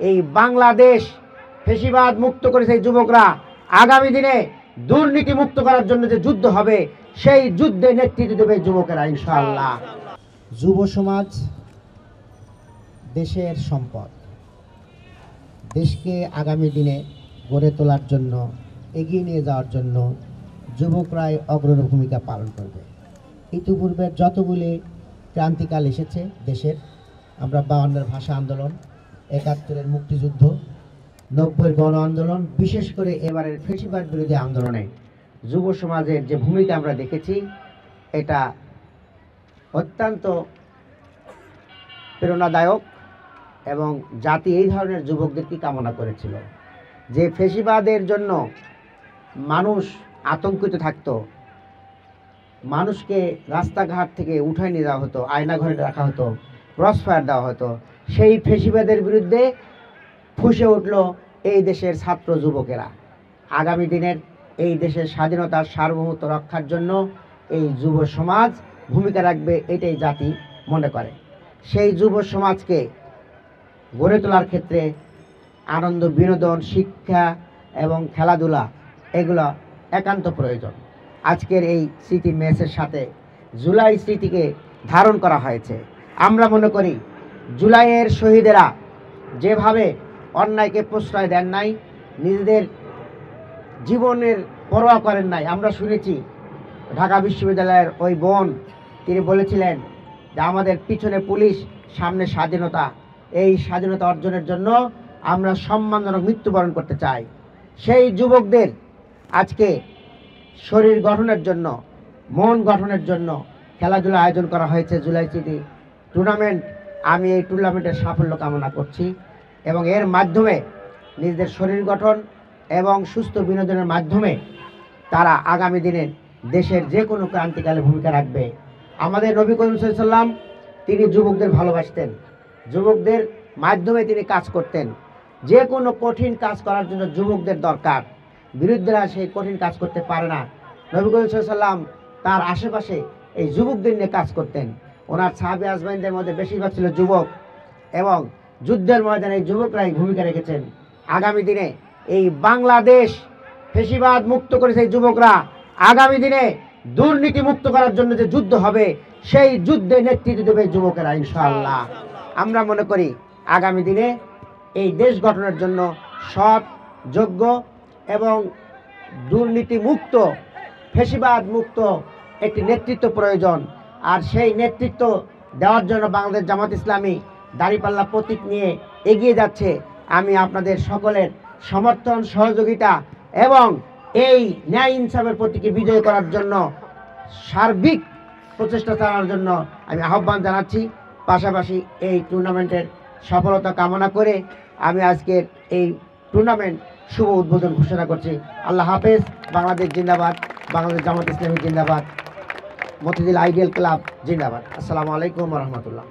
এই বাংলাদেশ ফেসিবাদ মুক্ত করেছে যুবকরা। আগামী দিনে দুর্নীতি মুক্ত করার জন্য যে যুদ্ধ হবে, সেই যুদ্ধে নেতৃত্ব দেবে যুবকেরা ইনশাআল্লাহ। যুব সমাজ দেশের সম্পদ। দেশকে আগামী দিনে গড়ে তোলার জন্য, এগিয়ে নিয়ে যাওয়ার জন্য যুবকরাই অগ্রণী ভূমিকা পালন করবে। ইতিপূর্বে যতগুলি ক্রান্তিকাল এসেছে দেশের, আমরা 52-এর ভাষা আন্দোলন, 71-এর মুক্তিযুদ্ধ, 90-এর গণ আন্দোলন, বিশেষ করে এবারের ফেসিবাদ বিরোধী আন্দোলনে যুব সমাজের যে ভূমিকা আমরা দেখেছি, এটা অত্যন্ত প্রেরণাদায়ক এবং জাতি এই ধরনের যুবকদেরকে কামনা করেছিল। যে ফেসিবাদের জন্য মানুষ আতঙ্কিত থাকত, মানুষকে রাস্তাঘাট থেকে উঠায় নিয়ে যাওয়া হতো, আয়না ঘরে রাখা হতো, ক্রস ফায়ার দেওয়া হতো, সেই ফেসিবাদের বিরুদ্ধে ফুঁসে উঠল এই দেশের ছাত্র যুবকেরা। আগামী দিনের এই দেশের স্বাধীনতার সার্বভৌমত্ব রক্ষার জন্য এই যুব সমাজ ভূমিকা রাখবে, এটাই জাতি মনে করে। সেই যুব সমাজকে গড়ে তোলার ক্ষেত্রে আনন্দ, বিনোদন, শিক্ষা এবং খেলাধুলা এগুলো একান্ত প্রয়োজন। আজকের এই স্মৃতি মেসের সাথে জুলাই স্মৃতিকে ধারণ করা হয়েছে। আমরা মনে করি জুলাইয়ের শহীদেরা যেভাবে অন্যায়কে প্রশ্রয় দেন নাই, নিজেদের জীবনের পরোয়া করেন নাই। আমরা শুনেছি ঢাকা বিশ্ববিদ্যালয়ের ওই বোন, তিনি বলেছিলেন যে আমাদের পিছনে পুলিশ, সামনে স্বাধীনতা। এই স্বাধীনতা অর্জনের জন্য আমরা সম্মানজনক মৃত্যুবরণ করতে চাই। সেই যুবকদের আজকে শরীর গঠনের জন্য, মন গঠনের জন্য খেলাধুলা আয়োজন করা হয়েছে, জুলাই স্মৃতি টুর্নামেন্ট। আমি এই টুর্নামেন্টের সাফল্য কামনা করছি এবং এর মাধ্যমে নিজেদের শরীর গঠন এবং সুস্থ বিনোদনের মাধ্যমে তারা আগামী দিনে দেশের যে কোনো ক্রান্তিকালে ভূমিকা রাখবে। আমাদের নবী করিম সাল্লাল্লাহু আলাইহি ওয়াসাল্লাম তিনি যুবকদের ভালোবাসতেন, যুবকদের মাধ্যমে তিনি কাজ করতেন। যে কোনো কঠিন কাজ করার জন্য যুবকদের দরকার, বিরুদ্ধেরা সেই কঠিন কাজ করতে পারে না। নবী করিম সাল্লাল্লাহু আলাইহি ওয়াসাল্লাম তার আশেপাশে এই যুবকদের নিয়ে কাজ করতেন। ওনার সাহাবী আজমাইনদের মধ্যে বেশিরভাগ ছিল যুবক এবং যুদ্ধের ময়দানে এই যুবকরাই ভূমিকা রেখেছেন। আগামী দিনে এই বাংলাদেশ ফেসিবাদ মুক্ত করেছে এই যুবকরা। আগামী দিনে দুর্নীতি মুক্ত করার জন্য যে যুদ্ধ হবে, সেই যুদ্ধে নেতৃত্ব দেবে যুবকেরা ইনশাআল্লাহ। আমরা মনে করি আগামী দিনে এই দেশ গঠনের জন্য সৎ, যোগ্য এবং দুর্নীতি মুক্ত, ফেসিবাদ মুক্ত একটি নেতৃত্ব প্রয়োজন। আর সেই নেতৃত্ব দেওয়ার জন্য বাংলাদেশ জামাত ইসলামী দাঁড়িপাল্লা প্রতীক নিয়ে এগিয়ে যাচ্ছে। আমি আপনাদের সকলের সমর্থন, সহযোগিতা এবং এই ন্যায় ইনসাফের প্রতীকে বিজয় করার জন্য সার্বিক প্রচেষ্টা চালানোর জন্য আমি আহ্বান জানাচ্ছি। পাশাপাশি এই টুর্নামেন্টের সফলতা কামনা করে আমি আজকের এই টুর্নামেন্ট শুভ উদ্বোধন ঘোষণা করছি। আল্লাহ হাফেজ। বাংলাদেশ জিন্দাবাদ, বাংলাদেশ জামাত ইসলামী জিন্দাবাদ, মতিঝিল আইডিয়াল ক্লাব জিন্দাবাদ। আসসালামু আলাইকুম ওয়া রাহমাতুল্লাহ।